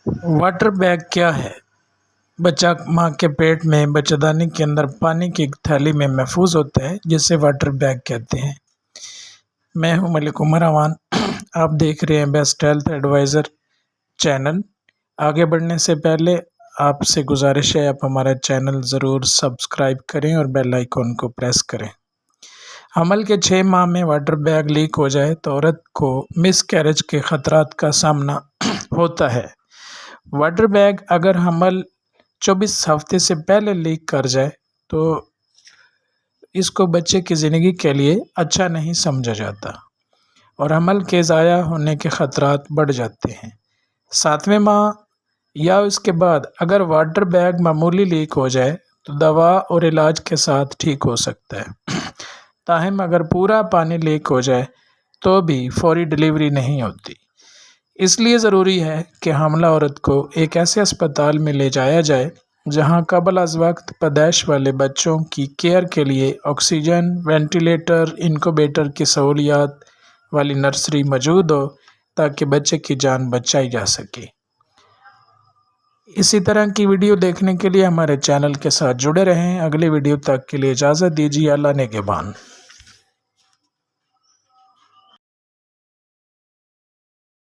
Water bag کیا ہے؟ بچہ ماں کے پیٹ میں بچہ کے اندر پانی کی ایک تھیلی میں محفوظ ہوتا ہے جسے واٹر بیگ کہتے ہیں۔ میں ہوں ملک عمر اوان، آپ دیکھ رہے ہیں بیسٹ ہیلتھ ایڈوائزر چینل۔ آگے بڑھنے سے پہلے آپ سے گزارش ہے آپ ہمارا چینل ضرور سبسکرائب کریں اور بیل آئیکن کو پریس کریں۔ حمل کے 6 ماہ میں واٹر بیگ لیک ہو جائے تو عورت کو مس کیریج کے خطرات کا سامنا ہوتا ہے۔ واٹر بیگ اگر حمل 24 ہفتے سے پہلے لیک کر جائے تو اس کو بچے کی زندگی کے لیے اچھا نہیں سمجھا جاتا اور حمل کے ضائع ہونے کے خطرات بڑھ جاتے ہیں۔ 7ویں ماہ یا اس کے بعد اگر واٹر بیگ معمولی لیک ہو جائے تو دوا اور علاج کے ساتھ ٹھیک ہو سکتا ہے، تاہم اگر پورا پانی لیک ہو جائے تو بھی فوری ڈیلیوری نہیں ہوتی۔ اس لیے ضروری ہے کہ حاملہ عورت کو ایک ایسے اسپتال میں لے جایا جائے جہاں قبل از وقت پیدائش والے بچوں کی کیئر کے لیے آکسیجن، وینٹیلیٹر، انکوبیٹر کی سہولیات والی نرسری موجود ہو تاکہ بچے کی جان بچائی جا سکے۔ اسی طرح کی ویڈیو دیکھنے کے لیے ہمارے چینل کے ساتھ جڑے رہیں۔ اگلی ویڈیو تک کے لیے اجازت دیجیے۔ اللہ نگہبان۔